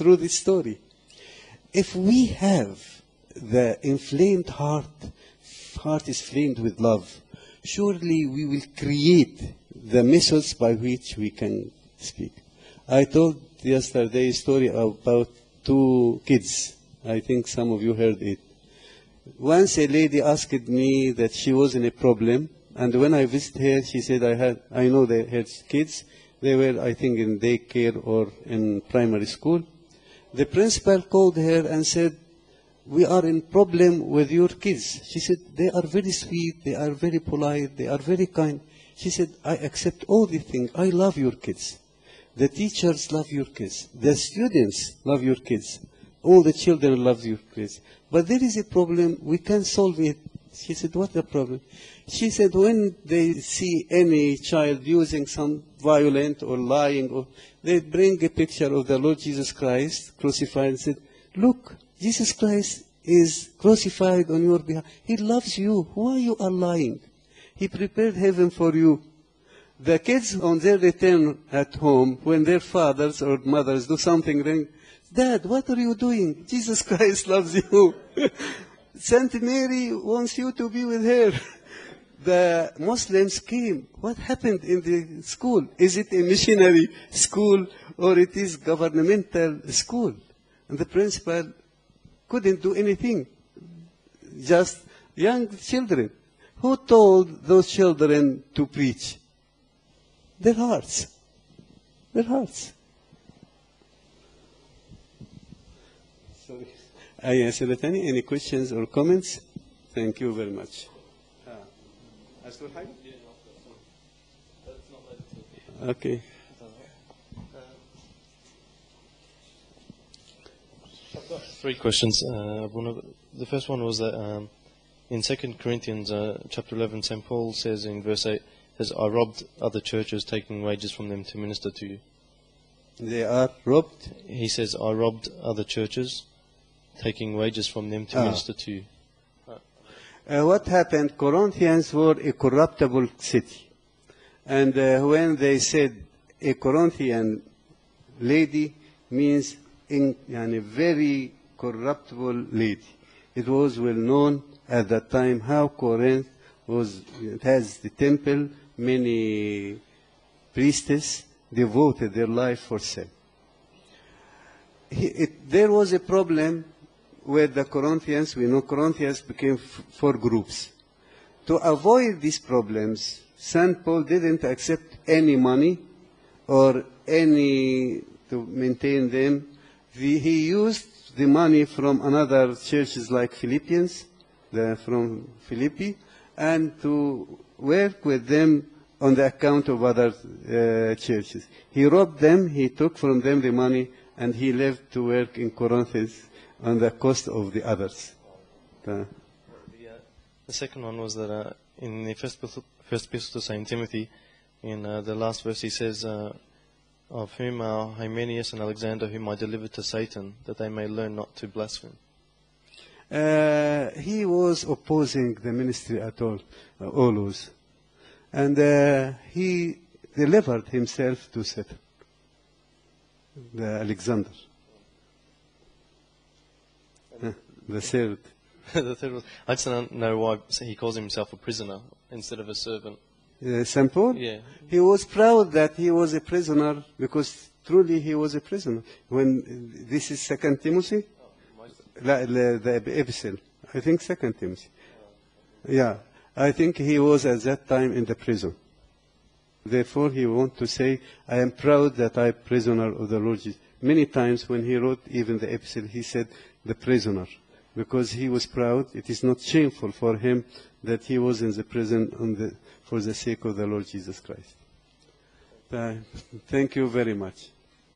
through this story. If we have the inflamed heart is flamed with love, surely we will create the methods by which we can speak. I told yesterday a story about two kids. I think some of you heard it. Once a lady asked me that she was in a problem, and when I visited her, she said, I know they had kids. They were, I think, in daycare or in primary school. The principal called her and said, we are in problem with your kids. She said, they are very sweet, they are very polite, they are very kind. She said, I accept all these things. I love your kids. The teachers love your kids. The students love your kids. All the children love your kids. But there is a problem, we can't solve it. She said, what's the problem? She said, when they see any child using some violent or lying, they bring a picture of the Lord Jesus Christ crucified and said, look, Jesus Christ is crucified on your behalf. He loves you. Why you are lying? He prepared heaven for you. The kids on their return at home, when their fathers or mothers do something wrong, Dad, what are you doing? Jesus Christ loves you. Saint Mary wants you to be with her. The Muslims came. What happened in the school? Is it a missionary school or it is governmental school? And the principal couldn't do anything. Just young children. Who told those children to preach? Their hearts. Their hearts. Sorry. I answered any questions or comments? Thank you very much. Okay. I've got three questions. The first one was that in 2 Corinthians chapter 11, St. Paul says in verse 8, says, I robbed other churches, taking wages from them to minister to you. They are robbed? He says, I robbed other churches, taking wages from them to minister to you. What happened? Corinthians were a corruptible city. And when they said a Corinthian lady means a very corruptible lady. It was well known at that time how Corinth it has the temple, many priestesses devoted their life for sin. There was a problem with the Corinthians. We know Corinthians became four groups. To avoid these problems, St. Paul didn't accept any money or any to maintain them. He used the money from another churches like Philippians, from Philippi, and to work with them on the account of other churches. He robbed them, he took from them the money, and he left to work in Corinth on the cost of the others. The second one was that in the first epistle to St. Timothy, in the last verse he says, of whom are Hymenaeus and Alexander, whom I delivered to Satan, that they may learn not to blaspheme. He was opposing the ministry at all, always. And he delivered himself to Satan, the Alexander. The third. The third was, I just don't know why he calls himself a prisoner instead of a servant. St. Paul? Yeah. He was proud that he was a prisoner because truly he was a prisoner. When this is 2 Timothy? The epistle. I think 2 Timothy. Yeah. I think he was at that time in the prison. Therefore, he wanted to say, I am proud that I am prisoner of the Lord Jesus. Many times when he wrote even the epistle, he said, the prisoner. Because he was proud. It is not shameful for him that he was in the prison for the sake of the Lord Jesus Christ. Thank you very much.